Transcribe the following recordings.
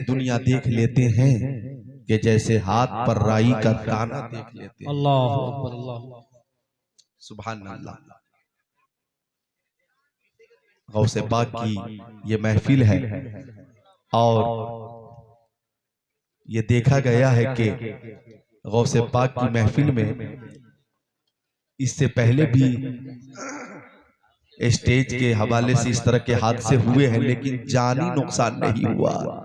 दुनिया देख लेते हैं कि जैसे हाथ पर राई का दाना देख लेते हैं। अल्लाह अकबर, अल्लाह सुभान अल्लाह। गौसे पाक की ये महफिल है और ये देखा गया है कि गौसे पाक की महफिल में इससे पहले भी स्टेज के हवाले से इस तरह के हादसे हुए हैं, लेकिन जानी नुकसान नहीं हुआ,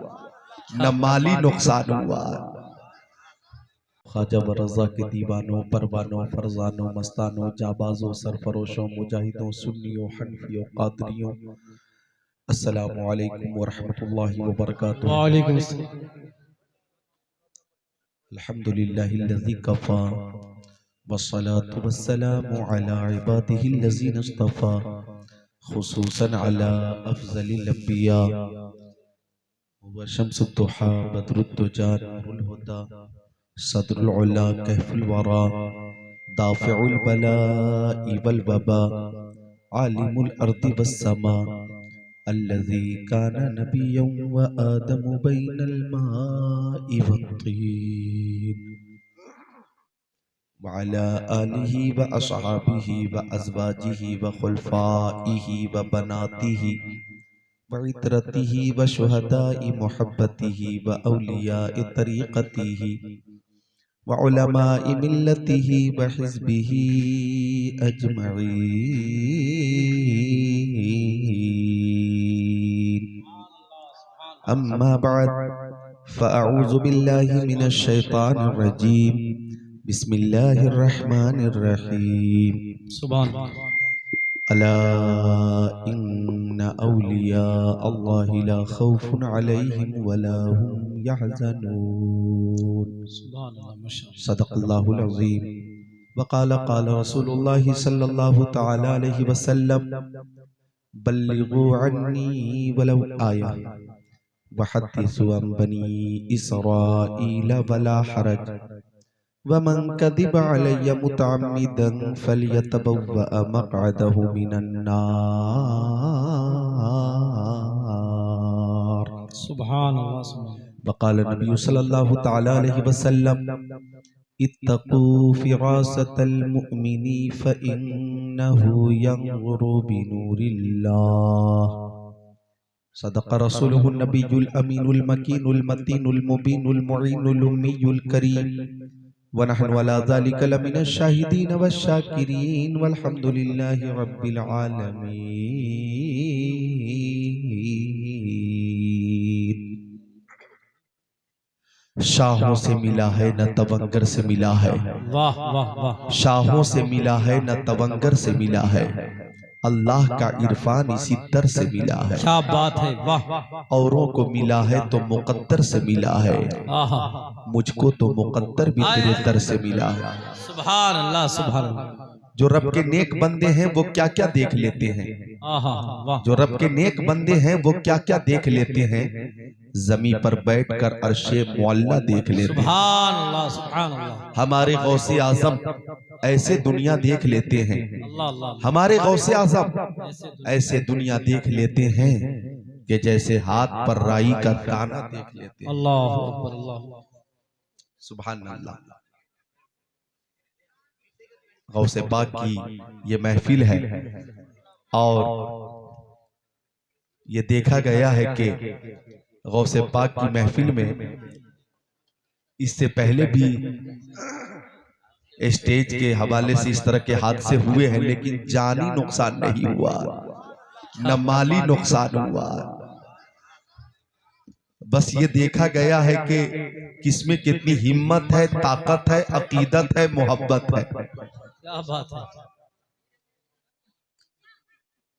न माली नुकसान हुआ। ख्वाजा व रज़ा के दीवानों, परवानों, फरजानों, मस्तानों, जाबाजों, सरफरोशों, मुजाहिदों, सुन्नियों, हनफियों, कादरियों, अस्सलामु अलैकुम व रहमतुल्लाहि व बरकातुहू। वालेकुम अस्सलाम। अल्हम्दुलिल्लाहिल्लज़ी कफ़ा वस्सलातु वस्सलामु अला इबादिहिल्लज़ीना इस्तफ़ा खुसूसन अला अफ़ज़लिल अंबिया व शम्सुद दुहा बदरुद दुजा नूरुल हुदा सदरुल उला कहफुल वरा दाफ़िउल बलाइ वल वबा आलिमुल अर्दि वस समा अल्लज़ी काना नबिय्यन व आदमु बैनल माइ वत्तीन व अला आलिहि व अस्हाबिहि व अज़वाजिहि व खुलफ़ाइहि व बनातिहि व इतरतिहि व शुहदाइ मुहब्बतिहि व औलियाइ तरीक़तिहि व उलमाइ मिल्लतिहि व हिज़्बिहि अजमईन। अम्मा बअद फ़अऊज़ु बिल्लाहि मिनश शैतानिर रजीम। बिस्मिल्लाहिर रहमानिर रहीम। सुभान अल्लाह। अला इन्ना औलिया अल्लाहि ला खौफुन अलैहिम वला हुम यहज़नून। सुभान अल्लाह, माशाअल्लाह। सदक़ल्लाहुल अज़ीम। वक़ाल क़ाल रसूलुल्लाहि सल्लल्लाहु तआला अलैहि वसल्लम बल्लिगू अन्नी वलौ आया वहद्दिसू अन बनी इसराईल वला हरज वमन कदिब अलैया मुतअम्मिदन फलयतबव्वअ मक़अदहु मिनन नार। सुभान अल्लाह, सुभान वक़ाल नबी सल्लल्लाहु तआला अलैहि वसल्लम इत्तक़ू फ़िरासतल मुअमिनी फ़इन्नहु यंज़ुरु बिनूरिल्लाह। सदक़ रसूलुहुन नबियुल अमीनुल मकीनुल मतीनुल मुबीनुल मुईनुल उम्मीयुल करीम व नहनु अला ज़ालिका लमिनश शाहिदीन वश्शाकिरीन वल्हम्दुलिल्लाहि रब्बिल आलमीन। शाहों से मिला है न तवंगर से मिला है, वाह वाह वाह। शाहों से मिला है न तवंगर से मिला है, अल्लाह का इरफान इसी दर से मिला है। क्या बात है, वाह। औरों को मिला है तो मुकद्दर से मिला है, आहा, मुझको तो मुकद्दर भी तेरे दर से मिला है। सुभान अल्लाह, सुभान अल्लाह। जो रब के नेक बंदे हैं वो क्या क्या देख लेते हैं, आहा, वाह। जो रब के नेक बंदे हैं वो क्या क्या देख लेते हैं, जमी पर बैठकर अर्शे मुअल्ला देख लेते हैं। सुभान अल्लाह, सुभान अल्लाह। हमारे गौसे आजम ऐसे दुनिया देख लेते हैं, अल्लाह अल्लाह। हमारे गौसे आजम ऐसे दुनिया देख लेते हैं कि जैसे हाथ पर राई का दाना देख लेते हैं। अल्लाह अकबर, अल्लाह। सुभान अल्लाह। गौसे पाक की ये महफिल है और ये देखा गया है कि गौसे पाक की महफिल में इससे पहले भी स्टेज के हवाले से इस तरह के हादसे हुए हैं, लेकिन जानी नुकसान नहीं हुआ, न माली नुकसान हुआ। बस ये देखा गया है कि किसमें कितनी हिम्मत है, ताकत है, अकीदत है, मोहब्बत है। क्या बात है।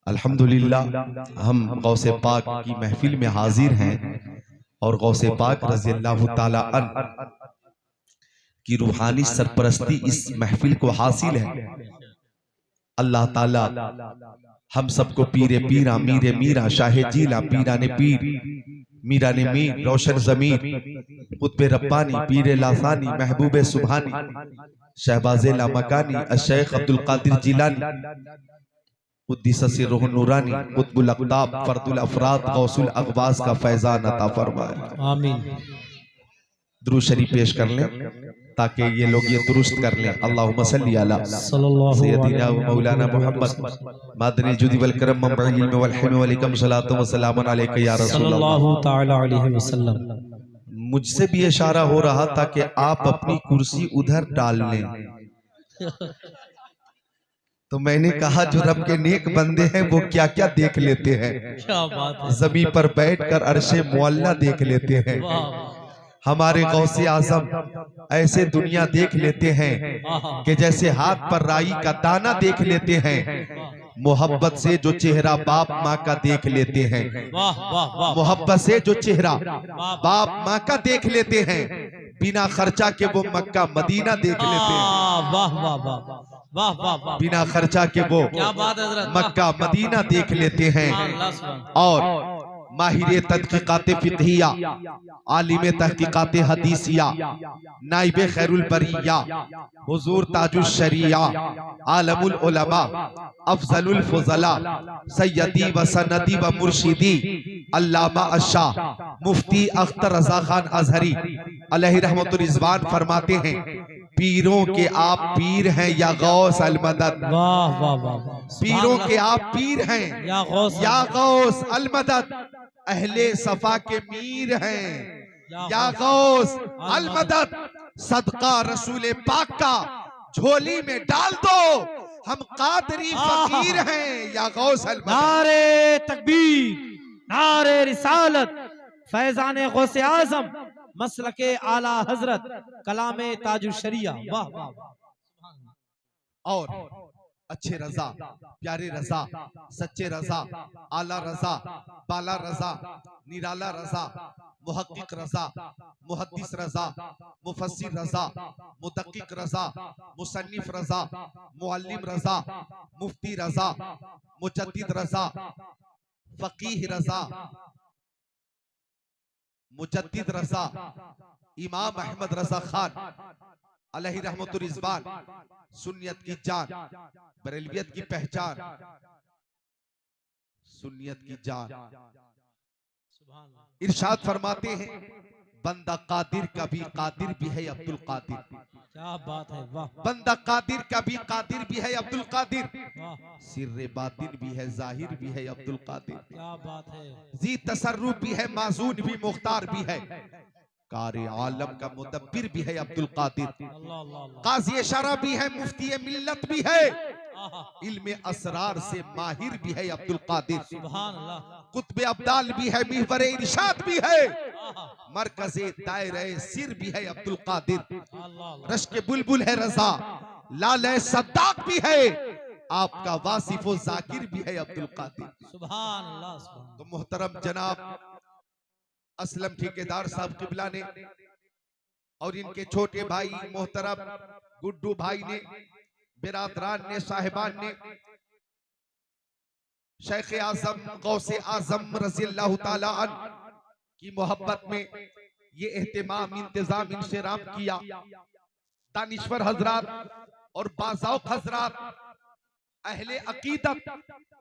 अल्हम्दुलिल्लाह हम गौसे पाक की महफिल में हाजिर हैं और गौसे पाक रज़ियल्लाहु ताला अन्हु की रूहानी सरपरस्ती इस महफिल को हासिल है। अल्लाह ताला हम सबको पीरे पीरा, मीरे मीरा, शाहे जीला, पीरा ने पीर, मीरा ने मीर, रोशन जमीर, कुतबे रब्बानी, पीरे लासानी, महबूबे सुभानी, शहबाजे लामकानी, अशेख अब्दुल कादिर जिलानी, कुद्दिस रूह नूरानी कुतुबुल अक़ताब फर्दुल अफराद गौसुल अक़वास का फैज़ान अता फरमाए। आमीन। दुरूद शरीफ पेश कर लें ताकि ये लोग ये दुरुस्त कर लें। अल्लाहुम्मा सल्ली अला सय्यदिना व मौलाना मुहम्मद मादनिल जुदी वल करम मंबइल इल्म वल हिल्म व अलैकुम सलातो व सलामुन अलैका या रसूलल्लाह सल्लल्लाहु तआला अलैहि वसल्लम। मुझसे भी इशारा हो रहा था कि आप अपनी कुर्सी उधर डाल लें, तो मैंने कहा जो रब के नेक बंदे हैं वो क्या क्या देख लेते हैं। क्या बात है। ज़मीन पर बैठकर अर्शे मुअल्ला देख लेते हैं। वाह हमारे गौसे आजम ऐसे दुनिया देख लेते हैं कि जैसे हाथ पर राई का दाना देख लेते हैं। मोहब्बत से जो चेहरा बाप माँ का देख लेते हैं, वाह वाह वाह। मोहब्बत से जो चेहरा बाप माँ का देख लेते हैं, बिना खर्चा के वो मक्का मदीना देख लेते हैं। वाह वाह वाह वाह वाह वाह। बिना खर्चा के वो क्या बात है हज़रत। मक्का मदीना देख लेते हैं। अल्लाह सुभान। और माहिर तहकीकात फिक़हिया, आलिम तहकीकात हदीसिया, नाइब खैरुल बरिया, हुजूर ताजुश शरिया, आलमुल उलमा, अफजलुल फुज़ला, सय्यदी व सनदी व मुर्शिदी अल्लामा अशाह मुफ्ती अख्तर रज़ा खान अज़हरी अलैहि रहमतुर रिज़वान फरमाते हैं, पीरों के आप पीर हैं या गौस अल मदद। वाह वाह वाह। पीरों के आप पीर हैं या गौस अल मदद। अहले सफा के मीर हैं या गौस अल मदद। सदका रसूल पाक का झोली में डाल दो, हम कादरी फकीर हैं या गौस अल मदद। नारे तकबीर, नारे रिसालत, फैजान गौसे आजम, मसलके आला हजरत, कलामे ताजुश शरिया। वाह वाह। और अच्छे रजा, प्यारे रजा, सच्चे रजा, आला रजा, बाला रजा, निराला रजा, मुहक्किक रजा, मुहद्दिस रजा, मुफस्सिर रजा, मुदक्किक रजा, मुसन्निफ रजा, मुअल्लिम रजा, मुफ्ती रजा, मुजद्दिद रजा, फकीह रजा, मुजद्दिद रजा, इमाम अहमद रजा खान अलैहि रहमतुर रिज़वान, सुन्नियत की जान, बरेलवियत की पहचान, सुन्नियत की जान। इरशाद फरमाते हैं, बंदा कादिर का भी कादिर भी है अब्दुल कादिर। क्या बात है। वाह। बंदा कादिर का भी कादिर भी है अब्दुल कादिर। वाह। सिर्रे बातिन भी है, जाहिर भी है अब्दुल कादिर। क्या बात है। जी तसर्रुफ भी है, माजून भी, मुख्तार भी है, कारी आलम का मुदब्बिर भी है अब्दुल कादिर। काज़ी शरा भी है, मुफ्ती मिल्लत भी है, इल्मे असरार से माहिर भी है अब्दुल कादिर। सुभान अल्लाह। कुतबे अब्दाल भी है, मिहवरे इरशाद भी है, मरकज़े दायरे सिर भी है अब्दुल कादिर। रश्क बुलबुल है रजा, लाले सद्दाक भी है, आपका वासिफो जाकिर भी है अब्दुल कादिर। सुभान अल्लाह। तो मोहतरम जनाब असलम ठेकेदार साहब किबला ने और इनके छोटे भाई मोहतरम गुड्डू भाई ने, बिरादरान ने, साहिबान ने, शेख आजम गौसे आजम रज़ियल्लाहु ताला अन्हु की मोहब्बत में ये एहतिमाम, इंतजाम, इंशराम किया। दानिश्वर हजरात और बाज़ौक़ हजरात अहले अकीदत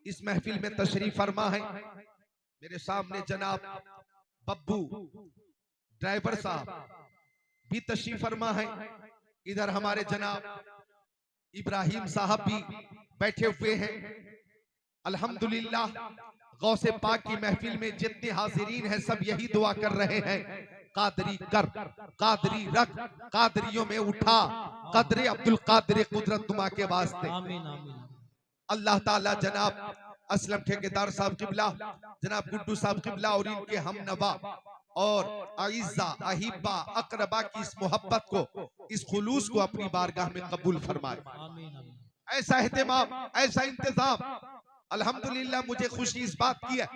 इस महफिल में तशरीफ फरमा है। मेरे सामने जनाब बब्बू ड्राइवर साहब भी तशरीफ फरमा है। इधर हमारे जनाब इब्राहिम साहब भी बैठे हुए हैं। अल्हम्दुलिल्लाह गौसे पाक की महफिल में जितने हाजिरीन हैं सब यही दुआ कर रहे हैं, कादरी कर, कादरी रख, कादरियों में उठा, कदरे अब्दुल कादिर कुदरत तुमा के वास्ते। आमीन आमीन। अल्लाह ताला जनाब असलम ठेकेदार साहब किबला, जनाब गुड्डू साहब किबला और इनके हम नवा और आइज़ा अहिब्बा अकरबा की इस मोहब्बत को, इस खुलूस को अपनी बारगाह में कबूल फरमाए। ऐसा एहतिमाम, ऐसा इंतजाम, अल्हम्दुलिल्लाह मुझे खुशी इस बात की है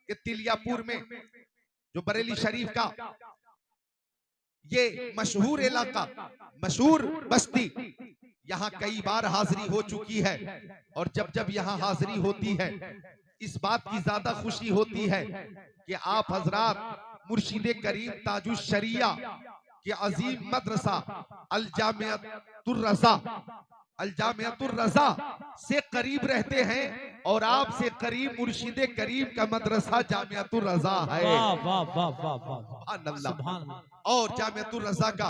कि तिलियापुर में जो बरेली शरीफ का ये मशहूर इलाका, मशहूर बस्ती, यहाँ कई बार हाजिरी हो चुकी है और जब जब यहाँ हाजिरी होती है इस बात की ज्यादा खुशी होती है कि आप हजरात मुर्शिद करीम ताजुश शरिया के अजीम मदरसा अल जामिअतुर रज़ा अलजामियतुर रजा से करीब रहते हैं और आपसे करीब मुर्शिदे करीम का मदरसा जामियतुर रजा है। वाह वाह वाह वाह वाह सुभान अल्लाह। सुभान अल्लाह। और जामियतुर रजा का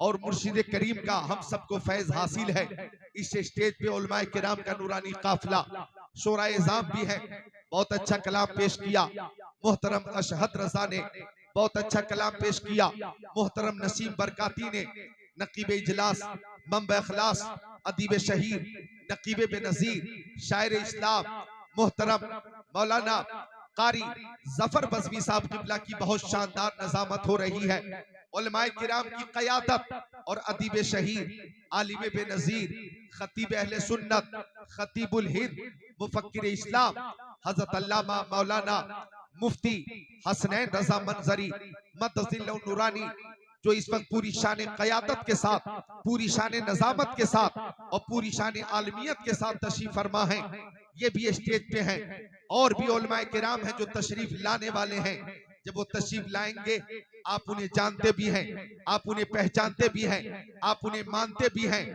और मुर्शिदे करीम का हम सबको फैज हासिल है। इस स्टेज पे उलमाए किराम का नूरानी काफिला शोराए जाम भी है। बहुत अच्छा कलाम पेश किया मोहतरम अशहद रजा ने, बहुत अच्छा कलाम पेश किया मोहतरम नसीम बरकाती ने, नकीब इजलास मंबा इखलास अदीब शहीद नकीब बेनजीर शायर इस्लाम मोहतरम मौलाना कारी जफर बज़मी साहब किबला की बहुत शानदार नज़ामत हो रही है। उलमाए किराम की क़यादत और अदीब शहीद आलिम बेनजीर खतीब अहले सुन्नत खतीबुल हिंद मुफक्किर इस्लाम हजरत अल्लामा मौलाना मुफ्ती हसनैन रजा मंजरी मदजिल्लुन नूरानी जो इस वक्त पूरी शान क़यादत के साथ, पूरी शान नज़ामत के साथ और पूरी शान आलमियत के साथ तशरीफ फरमा है, ये भी स्टेज पे हैं। और भी उलमाए किराम हैं जो तशरीफ लाने वाले हैं। जब वो तशरीफ लाएंगे आप उन्हें जानते भी हैं, आप उन्हें पहचानते भी हैं, आप उन्हें मानते भी हैं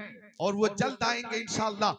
और वो जल्द आएंगे इंशाअल्लाह।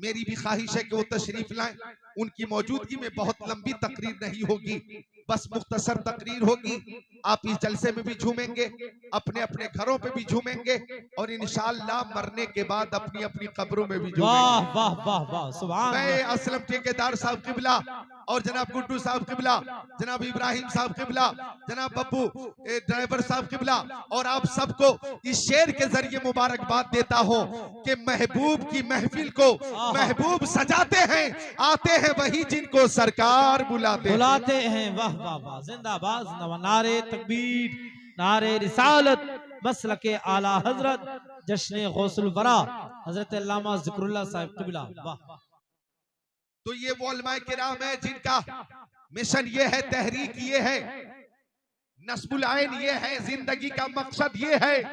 मेरी भी ख्वाहिश है कि वो तशरीफ लाएं। उनकी मौजूदगी में बहुत लंबी तकरीर नहीं होगी, बस मुख्तसर तकरीर होगी। आप इस जलसे में भी झूमेंगे, अपने अपने घरों पे भी झूमेंगे और इंशाअल्लाह मरने के बाद अपनी अपनी कब्रों में भी झूमेंगे। वाह वाह वाह वाह सुभान मैं अल्लाह। असलम ठेकेदार साहब किबला और जनाब गुड्डू साहब किबला, जनाब इब्राहिम साहब किबला, जनाब बब्बू ड्राइवर साहब किबला और आप सबको इस शेर के जरिए मुबारकबाद देता हूँ कि महबूब की महफिल को महबूब सजाते हैं, आते हैं वही जिनको सरकार बुलाते हैं। बुलाते हैं। वाह वाह वाह जिंदाबाद जिंदाबाद। नारे तकबीर नारे रिसालत मसलके आला हजरत जश्न गौसुल वरा हजरत अल्लामा ज़िक्रुल्लाह साहिब किबला। वाह। तो ये वो उलमाए किराम है जिनका मिशन ये है, तहरीक ये है, नस्बुल आइन ये है, जिंदगी का मकसद ये है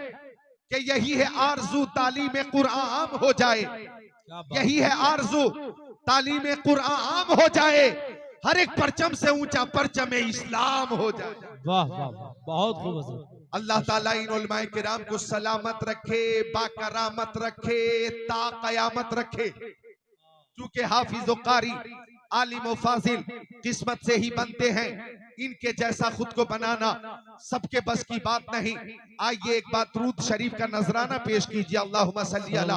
कि यही है आरजू तालीम कुरान आम हो जाए, यही है आरजू तालीम कुरान आम हो जाए, हर एक परचम से ऊंचा परचम इस्लाम हो जाए। वाह वाह वाह बहुत खूब। अल्लाह ताला इन उलमाए किराम को सलामत रखे, बाकरामत रखे, ता कयामत रखे। क्योंकि हाफिज व कारी आलिम व फाजिल किस्मत से ही बनते हैं, इनके जैसा खुद को बनाना सबके बस की बात नहीं। आइए एक बात रूद शरीफ का नजराना पेश कीजिए। अल्लाहुम्मा सल्ली अला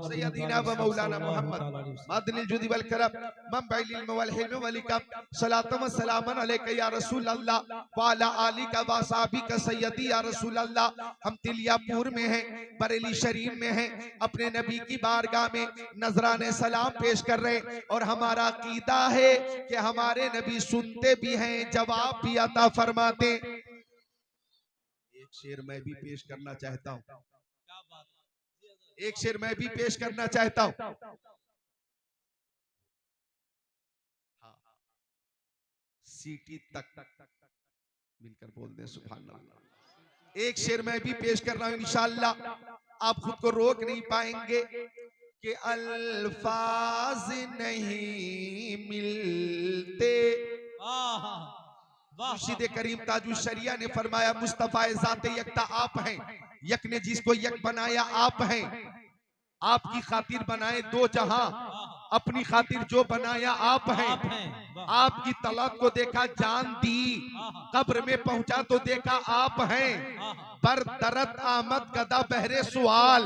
सय्यदिना व मौलाना मुहम्मद मादनिल जुदी वल करम मंबइल इल्म वल हिल्म वल इकम सलातु व सलामन अलैका या रसूल अल्लाह व अला आलिका व असहाबिका सय्यदी या रसूल अल्लाह। हम तिलियापुर में हैं, बरेली शरीफ में हैं, अपने नबी की बारगाह में नजराने सलाम पेश कर रहे हैं और हमारा अकीदा है कि हमारे नबी सुनते भी हैं, जवाब भी अता फरमाते। एक शेर मैं भी पेश करना चाहता हूँ, एक शेर मैं भी पेश करना चाहता हूँ। सीटी तक मिलकर बोल दें सुभान अल्लाह। एक शेर मैं भी पेश कर रहा हूँ, इंशाअल्लाह आप खुद को रोक नहीं पाएंगे कि अल्फाज नहीं मिलते। मुर्शिद करीम ताजुश शरिया ने फरमाया मुस्तफा ज़ाते यकता आप हैं, यक ने जिसको यक बनाया आप हैं। आपकी खातिर बनाए दो जहां, अपनी खातिर जो बनाया आप हैं। आपकी तलब को देखा जान दी, कब्र में पहुंचा तो देखा आप हैं। पर दरद आमद गदा बहरे सुआल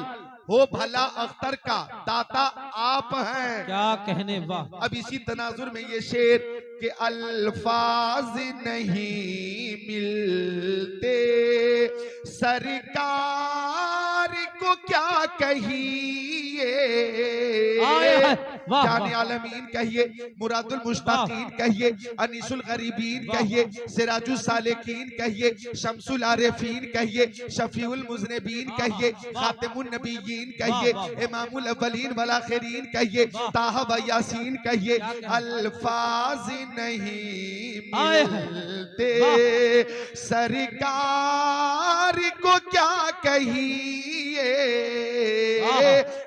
हो भला अख्तर का दाता आप हैं। क्या कहने। वाह। अब इसी तनाजुर में ये शेर कि अल्फाज नहीं मिलते, सरकार को क्या कहिए, जाने आलमीन कहिए, मुरादुल मुश्ताकीन कहिए, अनीसुल गरीबीन कहिए, सिराजुल सालिकीन कहिए, शम्सुल आरिफीन कहिए, शफीउल मुज़निबीन कहिए, खातिमुन नबिय्यीन कहिए, इमामुल अव्वलीन वल आखिरीन कहिए, ताहा व यासीन कहिए। अल्फाज नहीं मिलते, सरकार को को क्या कहिए,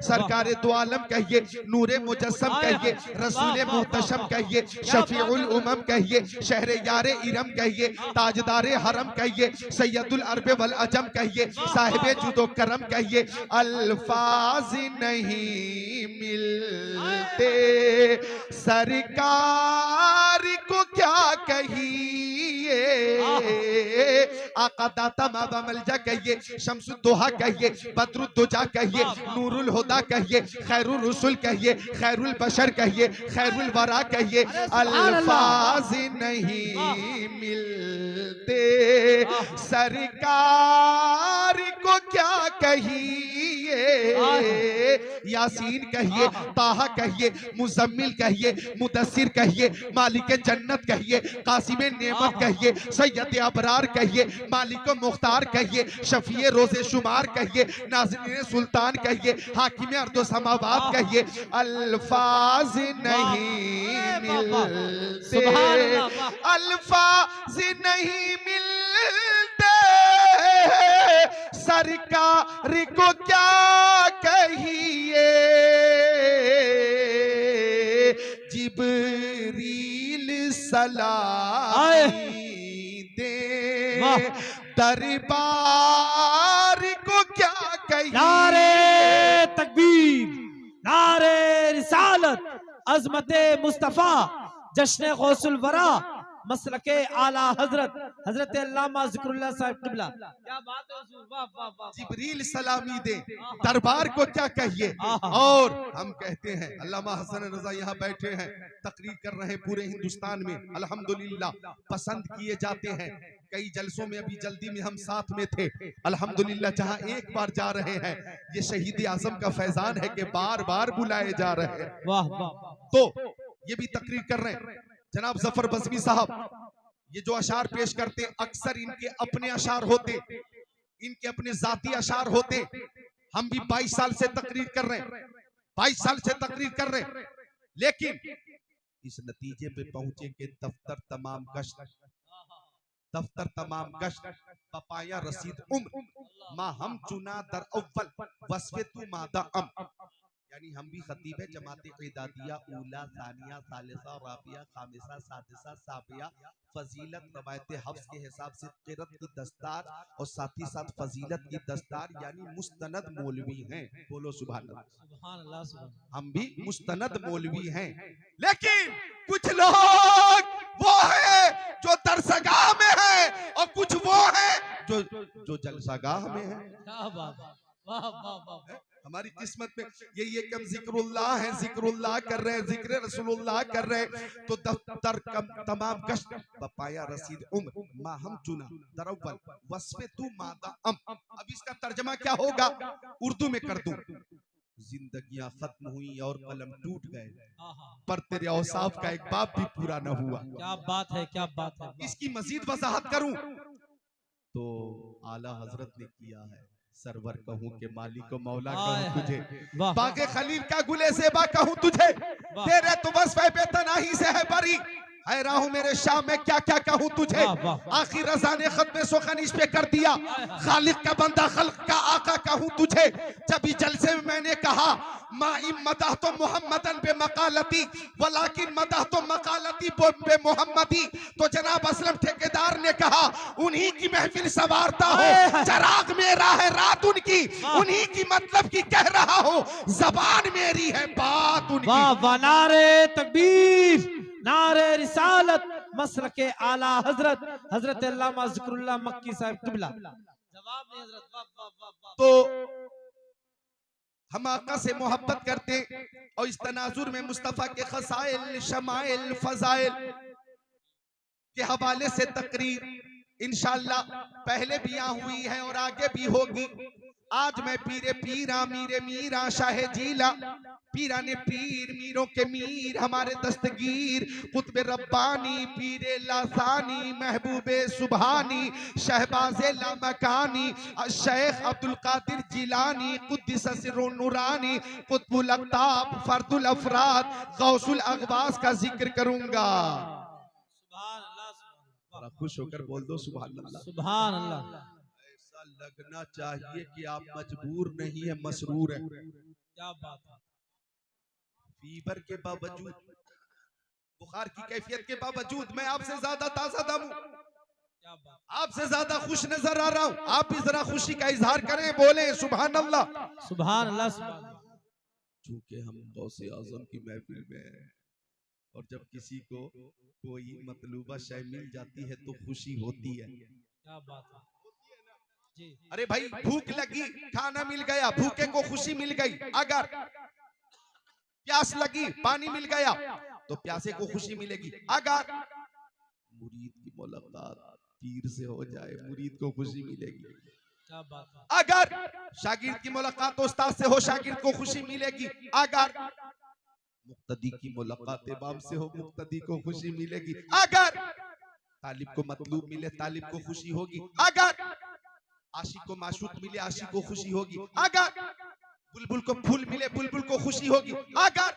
सरकार दो आलम कहिए, नूरे मुजस्सम कहिए, रसूल मुहतशम कहिए, शफीउल उमम कहिए, शहर यारे इरम कहिए, ताजदारे हरम कहिए, सैयदुल अरब वल अजम कहिए, साहिबे जुदो करम कहिए। अल्फाज नहीं मिलते सरकार को क्या कहिए, आका दाता माबा मलजा कहिए, शम्सुद्दोहा कहिए, बद्रुद्दुजा कहिए, नूरुल हुदा कहिए, खैरुल रसूल कहिए, खैरुल बशर कहिए, खैरुल वरा कहिए। अल्फाज नहीं मिलते सरकार को क्या कहिए, यासीन कहिए, ताहा कहिए, मुजम्मिल कहिए, मुदस्सिर कहिए, मालिक जन्नत कहिए, कासिम नेमत कहिए, सैयद अबरार कहिए, मालिक मुख्तार कहिए, शफीए रोज़े शुमार कहिए, नाज़रीन सुल्तान कहिए, हाकिम अर्दो समावात कहिए। अल्फाज नहीं मिलते, अल्फाज नहीं मिलते सरकार को क्या कहिए, जिब्रील सलामी दे दरबार को क्या कहिए। नारे तकबीर, नारे रिसालत, अजमते मुस्तफा, जश्न गौसुल वरा, मसलके आला हजरत हजरत अल्लामा जिक्रुल्लाह साहिब क़िबला। क्या बात है हुजूर, वाह वाह वाह। जिब्रील सलामी दे दरबार को क्या कहिए। और हम कहते हैं अल्लामा हसन रजा यहाँ बैठे हैं, तकरीर कर रहे हैं पूरे हिंदुस्तान में, अल्हम्दुलिल्लाह पसंद किए जाते हैं। कई जलसों में अभी जल्दी में हम साथ में थे, अल्हम्दुलिल्लाह जहाँ एक बार जा रहे हैं, ये शहीद आजम का फैजान है कि बार बार बुलाए जा रहे हैं। वाह वाह। तो ये भी तकरीर कर रहे हैं जनाब जफर बज़मी साहब, ये जो अशार पेश करते अक्सर इनके अपने अशार होते, इनके अपने जाती अशार होते। हम भी 22 साल से तकरीर कर रहे हैं, 22 साल से तकरीर कर रहे हैं, लेकिन इस नतीजे पे पहुंचे कि दफ्तर तमाम गश्त पपाया रसीद उम्र माँ हम चुना दर अव्वल वस्फे तू मादा अम। यानी हम भी खतीब है जमात इदादिया ऊला सानिया सालिसा राबिया खामिसा सादिसा साबिया, फजीलत रवायत हफ्स के हिसाब से क़िरत की दस्तार और साथ ही साथ फजीलत की दस्तार, यानी मुस्तनद मौलवी हैं। बोलो सुभान अल्लाह। सुभान अल्लाह, सुभान। हम भी मुस्तनद मौलवी हैं, लेकिन कुछ लोग वो है जो दरसगाह में है और कुछ वो है जो जलसागाह में है। क्या बात, वाह वाह वाह। हमारी किस्मत में यही है कि हम जिक्रुल्लाह हैं, जिक्रुल्लाह कर रहे हैं, जिक्र रसूलुल्लाह कर रहे हैं, तो दफ्तर तमाम गश्त बपाया रसीद उम्र माँ हम चुना दरअव्वल वस्फे तू मादा अम। अब इसका तर्जमा क्या होगा, उर्दू में कर दूं। जिंदगियां खत्म हुई और कलम टूट गए, पर तेरे औसाफ का एक बाप भी पूरा न हुआ। क्या बात है, क्या बात है। इसकी मजीद वजाहत करूं तो आला हजरत ने किया है, सरवर कहूं के मालिक को मौला कहूं तुझे, बागे खलील का गुले ज़ेबा कहूं तुझे, तेरे तो वस्फ़े बेतनाही से है बरी, हैरान हूं मेरे शाम में क्या क्या कहूं तुझे। आखिर रज़ा ने खत्मे सुखन इस पे कर दिया, खालिक का बंदा खल्क का आका कहूं तुझे। जब इस जलसे में मैंने कहा मा मदह तो मोहम्मदन बे मकालती वलाकिन मदह तो मकालती बे मोहम्मदी, तो जनाब असलम ठेकेदार ने कहा उन्हीं की महफिल सवारता हो, चराग मेरा है रात उनकी, उन्हीं की मतलब की कह रहा हो, जबान मेरी है बात उनकी। वाह वाह, नारे तकबीर, नारे रिसालत, मसलके आला हजरत हजरत अल्लामा जिक्रुल्लाह मक्की साहिब क़िबला। जवाब नहीं हजरत, वाह वाह वाह। तो हम आका से मोहब्बत करते और इस तनाजुर में मुस्तफ़ा के खसाइल शमाइल फजाइल के हवाले से तकरीर इंशाअल्लाह पहले भी यहाँ हुई है और आगे भी होगी। आज मैं पीरे पीरा मीरे मीरा शाहे जीला, पीरा ने पीर मीरों के मीर हमारे दस्तगीर, कुतबे रब्बानी पीरे लासानी महबूबे सुबहानी शहबाजे लामकानी शेख अब्दुल कादिर जिलानी कुद्दिस सिर्रुन नूरानी कुतबुल अक्ताब फर्दुल अफराद गौसुल अगवास का जिक्र करूंगा। खुश होकर बोल दो सुभान अल्लाह, सुभान अल्लाह। ऐसा लगना चाहिए कि आप मजबूर नहीं है, मसरूर है। क्या बात है। फीवर के बावजूद, बुखार की कैफियत के बावजूद मैं आपसे ज्यादा ताजा दम हूं, क्या बात। आपसे ज्यादा खुश नजर आ रहा हूं। आप भी जरा खुशी का इजहार करें, बोले सुभान अल्लाह। सुभान अल्लाह सुभान अल्लाह। चूंकि हम गौसे आजम की महफिल में हैं और जब किसी को कोई मतलूबा शय मिल जाती है तो खुशी होती है। क्या बात है जी। अरे भाई, भूख लगी, खाना मिल गया, भूखे को खुशी मिल गई। अगर प्यास लगी, पानी मिल गया तो प्यासे को खुशी मिलेगी। अगर मुरीद की मुलाकात पीर से हो जाए, मुरीद को खुशी मिलेगी। क्या बात है। अगर शागिर्द की मुलाकात उस्ताद से हो, शागिर्द को खुशी मिलेगी। अगर मुक्तदी की मुलाकात इमाम से हो, मुक्तदी को खुशी मिलेगी। अगर तालिब को मतलूब मिले, तालिब को खुशी होगी। अगर आशिक को माशूक मिले, आशिक को खुशी होगी। अगर बुलबुल को फूल मिले, बुलबुल को खुशी होगी। अगर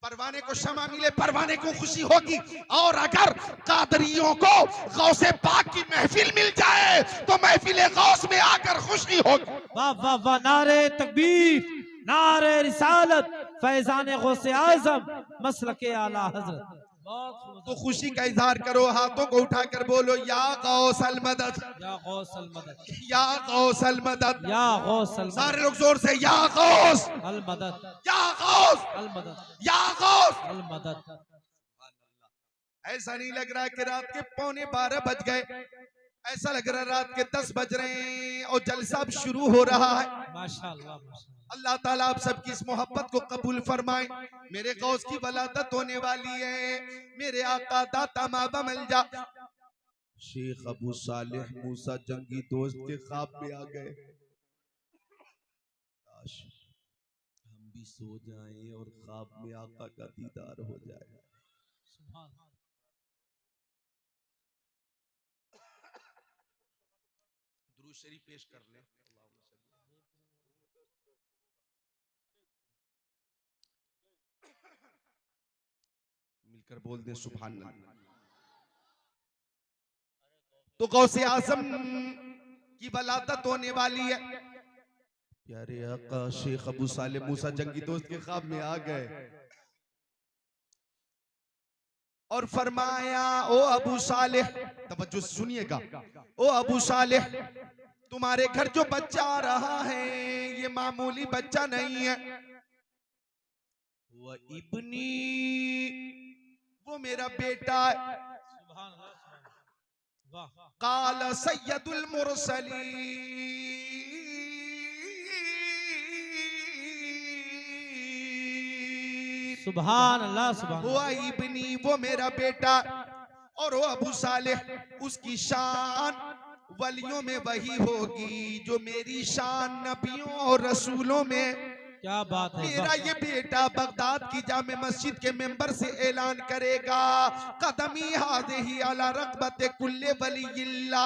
परवाने को शमा मिले, परवाने को खुशी होगी। और अगर कादरियों को गौसे पाक की महफिल मिल जाए तो महफिल गौस में आकर खुशी होगी। वाह वाह वाह। नारे तकबीर, नारे रिसालत, फैजान गौसे आजम, मसलके आला हजरत। तो खुशी का इजहार करो, हाथों को उठाकर बोलो या गौस अल मदद, या गौस अल मदद, या गौस अल मदद, या गौस अल मदद। सारे लोग जोर से या गौस अल मदद, या गौस अल मदद, या गौस। अल मदद। ऐसा नहीं लग रहा कि रात के 11:15 बज गए, ऐसा लग रहा रात के 10 बज रहे हैं और जलसा अब शुरू हो रहा है। माशाअल्लाह माशाअल्लाह। अल्लाह ताला आप सबकी इस मोहब्बत को कबूल फरमाए। मेरे गौस की वलादत होने वाली है, मेरे आका दाता माबा मिल जा शेख अबू सालेह मूसा जंगी दोस्त के ख्वाब में आ गए। काश हम भी सो जाएं और ख्वाब में आका का दीदार हो जाए। सुभान अल्लाह। दुरूद शरीफ पेश कर ले। मिलकर बोल दे सुभान अल्लाह। तो गौसे आजम की वलादत होने वाली है। प्यारे आका शेख अबू साले मूसा जंगी दोस्त के ख्वाब में आ गए और फरमाया, ओ अबू सालेह, तवज्जो से सुनिएगा, ओ अबू सालेह, तुम्हारे घर जो बच्चा आ रहा है ये मामूली बच्चा नहीं है। वो इब्नी, वो मेरा बेटा है। सुभान अल्लाह सुभान अल्लाह। वाह। काल सैयदुल मुरसलीन, सुभान अल्लाह सुभान वो अल्लाह। इब्नी, वो मेरा बेटा। और वो अबू सालेह, उसकी शान वलियों में वही होगी जो मेरी शान नबियों और रसूलों में। क्या बात है। मेरा ये बेटा बगदाद की जामे मस्जिद के मेंबर से ऐलान करेगा, कदमी हाज़िही अला रक़बत कुल्ले वलियिल्लाह,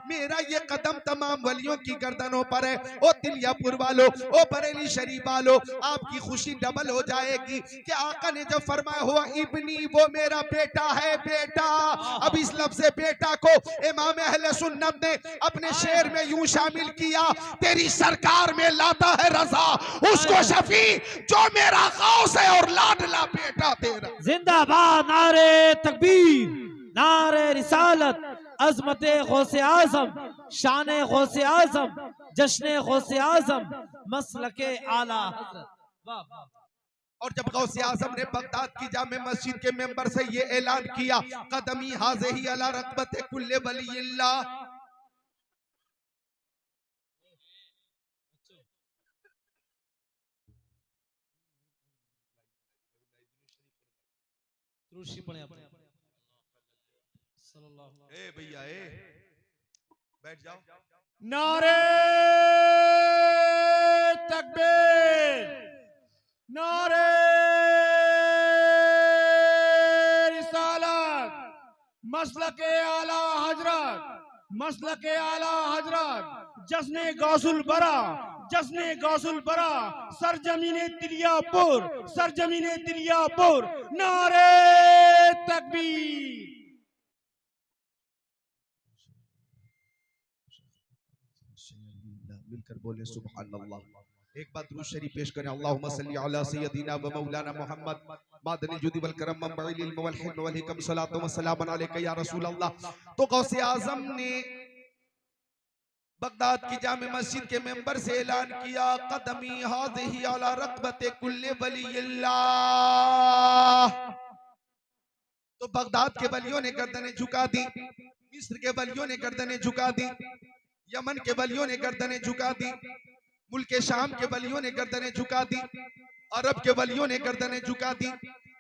मेरा ये कदम तमाम वलियों की गर्दनों पर है। ओ तिलियापुर वालों, ओ बरेली शरीफ वालों, आपकी खुशी डबल हो जाएगी कि आका ने जब फरमाया हुआ इब्नी, वो मेरा बेटा है। बेटा, अब इस लफ्ज़ बेटा को इमाम अहले सुन्नत ने अपने शेर में यूं शामिल किया, तेरी सरकार में लाता है रजा उसको शफी जो मेरा गौस है और लाडला बेटा तेरा। जिंदाबाद। नारे तकबीर, नारे रिसालत, अजमत गौसे आजम, शान गौसे आजम, जश्न गौसे आजम, मसलके आला हजरत। वाह वाह। और जब गौसे आजम ने बगदाद की जामे मस्जिद के मेंबर से ये ऐलान किया, कदमी हाज़िही अला रक़बत कुल्ले वलियिल्लाह, ए भैया ए बैठ जाओ। नारे तकबीर, नारे रिसालत, मसलके आला हजरत, मसलके आला हजरत, जश्ने गौसुल बरा, जश्ने गौसुल बरा, सरजमीने तिलियापुर, सरजमीने तिलियापुर, नारे तकबीर। मिलकर बोले सुभान अल्लाह। एक बार दुरूद शरीफ पेश करें। अल्लाहुम्मा सल्ली अला सय्यदिना व मौलाना मुहम्मद मादनी जुदी वल करम मंबइल इल्म वल हिल्म वल हिकम सलातो व सलाम अलैका या रसूल अल्लाह। तो गौसे आजम ने बगदाद की जामे मस्जिद के मेंबर से ऐलान किया, कदमी हाज़िही अला रक़बते कुल्ले वलियल्लाह। तो बगदाद के वलियों ने गर्दनें झुका दी, मिस्र के वलियों ने गर्दनें झुका दी, यमन के वलियों ने गर्दनें झुका दी, मुल्क शाम के वलियों ने गर्दनें झुका दी, अरब के वलियों ने गर्दनें झुका दी,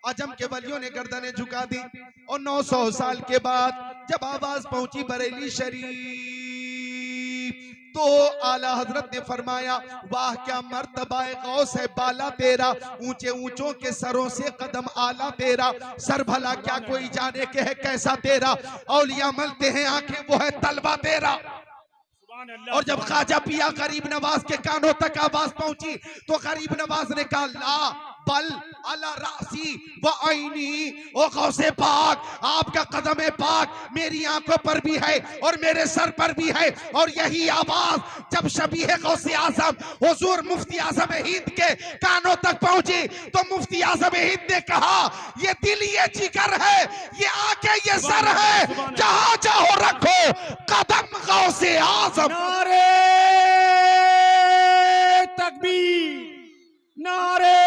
अजम के वलियों ने गर्दनें झुका दी। और 900 साल के बाद जब आवाज पहुंची बरेली शरीफ, तो आला हजरत ने फरमाया, वाह क्या मर्तबा गौस है बाला तेरा, ऊंचे ऊंचों के सरों से कदम आला तेरा, सर भला क्या कोई जाने के है कैसा तेरा, औलिया मलते हैं आंखें वो है तलवा तेरा। और जब ख्वाजा पिया गरीब नवाज के कानों तक आवाज पहुंची, तो गरीब नवाज ने कहा, ला बल अला रासी व आईनी, ओ गौसे पाक, आपका कदम पाक मेरी आंखों पर भी है और मेरे सर पर भी है। और यही आवाज जब शबीह गौसे आजम हुजूर मुफ्ती आजम हिंद के कानों तक पहुंची, तो मुफ्ती आजम हिंद ने कहा, ये दिल ये जिगर है, ये आंखें ये सर है, जहां चाहो रखो कदम गौसे आजम। नारे तकबीर, नारे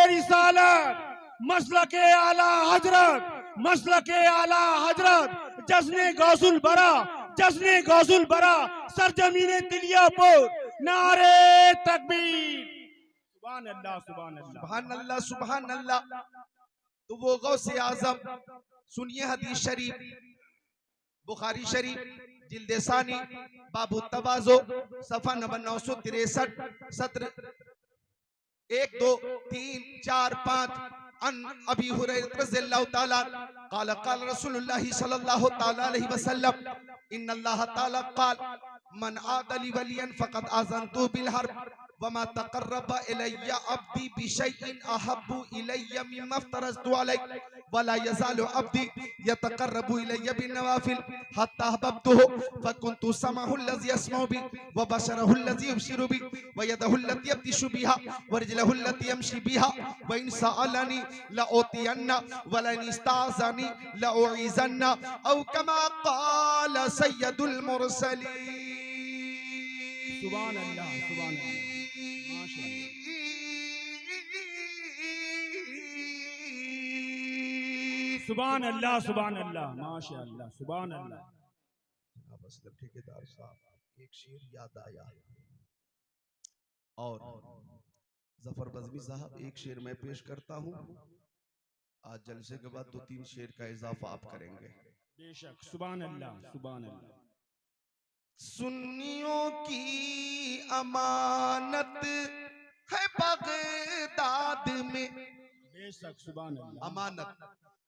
रिसालत, मसलके आला हजरत, मसलके आला हजरत, जश्ने गौसुल बरा, जश्ने गौसुल बरा, सरजमीने तिलियापुर, नारे तकबीर। सुभान अल्लाह, सुभान अल्लाह, सुभान अल्लाह, सुभान अल्लाह। तो वो गौसे आजम, सुनिए हदीस शरीफ, बुखारी शरीफ जिल्द सानी बाबू तवाज़ो सफा नंबर 963, सत्र 1 2 3 4 5 अन अबी हुरैरा रज़ियल्लाहु ताला क़ाल क़ाल रसूलुल्लाह सल्लल्लाहु ताला अलैहि वसल्लम इन्नल्लाह ताला क़ाल मन आदली वलियन फ़क़द आज़नतु बिल हर्ब वमा तक़र्रब इलय्या अब्दी बिशैइन अहब्बु इलय्या मिम्मा फ़तरज़तु अलैहि वला यज़ालु अब्दी यतक़र्रबु इलय्या बिन्नवाफ़िल हत्ता अहबब्तुहु फ़कुन्तु समअहु अल्लज़ी यस्मउ बि व बशरहु अल्लज़ी युबशिरु बि व यदहु अल्लती यब्तिशु बिहा व रिजलहु अल्लती यमशी बिहा व इन सअलनी लअतियन्ना व इन इस्ताज़नी लअउइज़न्ना औ कमा क़ाल सय्यदुल मुरसलीन। सुभान अल्लाह, सुभान अल्लाह, सुभान अल्लाह, सुभान अल्लाह, माशाअल्लाह, सुभान अल्लाह। जनाब असलम ठेकेदार साहब, एक शेर याद आया और जफर बज़मी साहब एक शेर मैं पेश करता हूँ। आज जलसे के बाद 2-3 शेर का इजाफा आप करेंगे। बेशक, सुभान अल्लाह, सुभान अल्लाह। सुन्नियों की अमानत है बगदाद में, बेशक, सुभान अल्लाह। अमानत,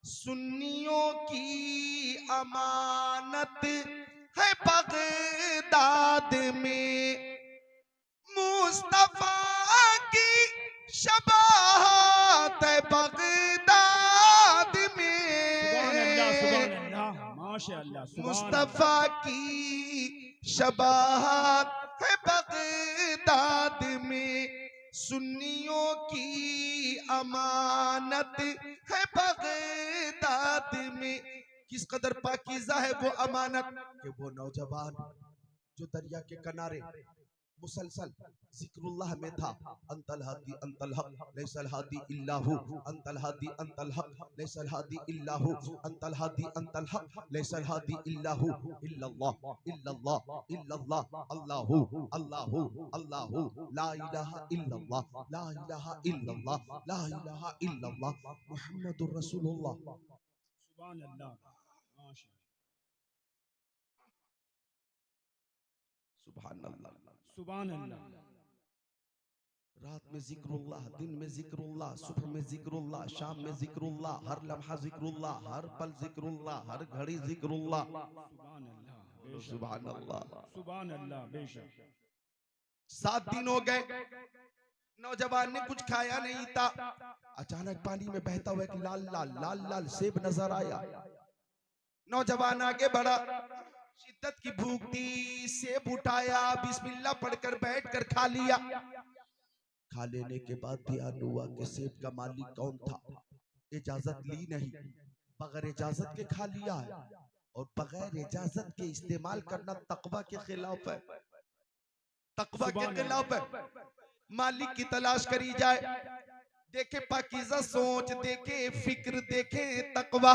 सुन्नियों की अमानत है बगदाद में, मुस्तफा की शबाहत है बगदाद में, सुभान अल्लाह, सुभान अल्लाह, माशाअल्लाह, मुस्तफा की शबाहत है बगदाद में, सुन्नियों की अमानत है बगदाद में। किस कदर पाकीज़ा है वो अमानत कि वो नौजवान जो दरिया के किनारे मुसलसल जिक्रुल्लाह में था, अंतल हादी अंतल हक लैसल हादी इल्लाहु, अंतल हादी अंतल हक लैसल हादी इल्लाहु, अंतल हादी अंतल हक लैसल हादी इल्लाहु, इल्लल्लाह इल्लल्लाह इल्लल्लाह अल्लाहु अल्लाहु अल्लाहु ला इलाहा इल्लल्लाह ला इलाहा इल्लल्लाह ला इलाहा इल्लल्लाह मुहम्मदुर रसूलुल्लाह। सुभान अल्लाह, माशाअल्लाह, सुभान अल्लाह। सुभान अल्लाह। रात में जिक्रुल्लाह, दिन में जिक्रुल्लाह, सुबह में जिक्रुल्लाह, शाम में जिक्रुल्लाह, हर लम्हा जिक्रुल्लाह, हर पल जिक्रुल्लाह, हर घड़ी जिक्रुल्लाह। सुभान अल्लाह, सुभान अल्लाह, सुभान अल्लाह, बेशक। 7 दिन हो गए, नौजवान ने कुछ खाया नहीं था। अचानक पानी में बहता हुआ एक लाल लाल लाल लाल सेब नजर आया। नौजवान आगे बढ़ा, शिद्दत की भूख थी, सेब उठाया, बिस्मिल्लाह पढ़कर बैठकर खा लिया। खा लेने के बाद ध्यान हुआ कि सेब का मालिक कौन था। इजाजत ली नहीं, बगैर इजाजत के खा लिया है, और बगैर इजाजत के इस्तेमाल करना तकवा के खिलाफ है, तकवा के खिलाफ है। मालिक की तलाश करी जाए, देखे पाकीज़ा सोच, देखे फिक्र, देखे तकवा।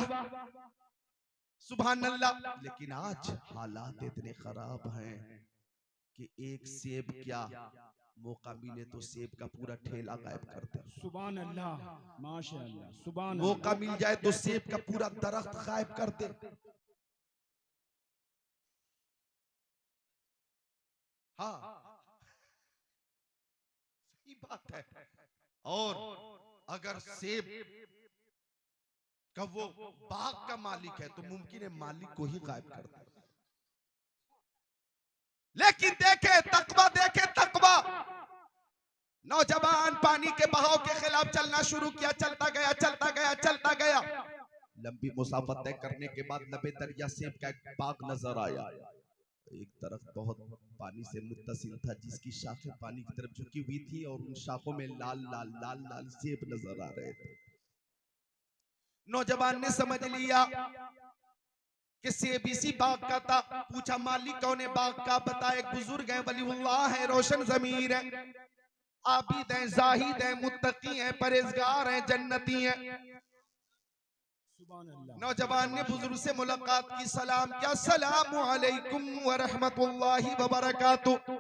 सुभान अल्लाह। लेकिन आज हालात इतने खराब हैं कि एक सेब क्या, मौका मिले तो सेब का पूरा ठेला गायब कर दे। सुभान अल्लाह, माशाअल्लाह, सुभान मौका अल्लाह। मिल जाए तो सेब का पूरा दरख्त गायब कर दे। हाँ, सही बात है। और अगर सेब का वो बाग का मालिक है तो मुमकिन है मालिक को ही गायब कर दे। लेकिन देखे तकवा, देखे तकवा। नौजवान पानी के बहाव के खिलाफ चलना शुरू किया, चलता गया, चलता गया, चलता गया। लंबी मुसाफत तय करने के बाद लबे दरिया सेब का एक बाग नजर आया। एक तरफ बहुत पानी से मुत्तसिल था, जिसकी शाखें पानी की तरफ झुकी हुई थी, और उन शाखों में लाल लाल लाल लाल सेब नजर आ रहे थे। नौजवान ने समझ लिया कि सेब इसी बाग का था। पूछा मालिक कौन है बाग का? बताया एक बुजुर्ग है, वलीउल्लाह है, रोशन ज़मीर है, आबिद हैं, जाहिद हैं, मुत्तकी हैं, परहेजगार हैं, जन्नती हैं। सुभान अल्लाह। नौजवान ने बुजुर्ग से मुलाकात की, सलाम क्या, सलामु अलैकुम व रहमतुल्लाहि व बरकातुहू।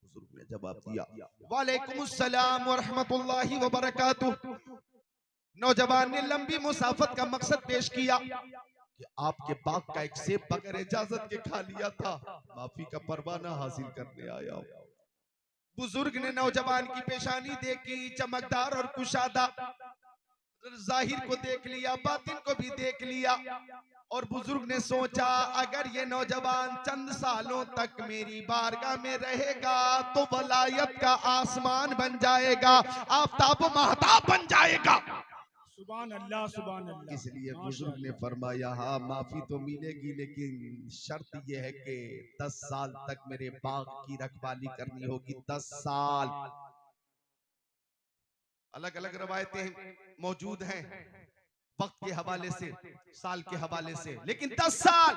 बुजुर्ग ने जवाब दिया, वालेकुमुस सलाम व रहमतुल्लाहि व बरकातुहू। नौजवान ने लंबी मुसाफत का मकसद पेश किया कि आपके बाग का एक सेब बगैर इजाजत के खा लिया था, माफी का परवाना हासिल करने आया हूं। बुजुर्ग ने नौजवान की पेशानी देखी, चमकदार और कुशादा, जाहिर को देख लिया, बातिन को भी देख लिया, और बुजुर्ग ने सोचा अगर ये नौजवान चंद सालों तक मेरी बारगाह में रहेगा तो वलायत का आसमान बन जाएगा, आफताब महताब बन जाएगा। सुभान अल्लाह, सुभान अल्लाह। इसलिए बुजुर्ग ने फरमाया, हाँ माफी तो मिलेगी, लेकिन शर्त यह है कि 10 साल तक मेरे बाग की रखवाली करनी होगी। 10 साल। अलग अलग रवायतें मौजूद हैं वक्त के हवाले से, साल के हवाले से, लेकिन 10 साल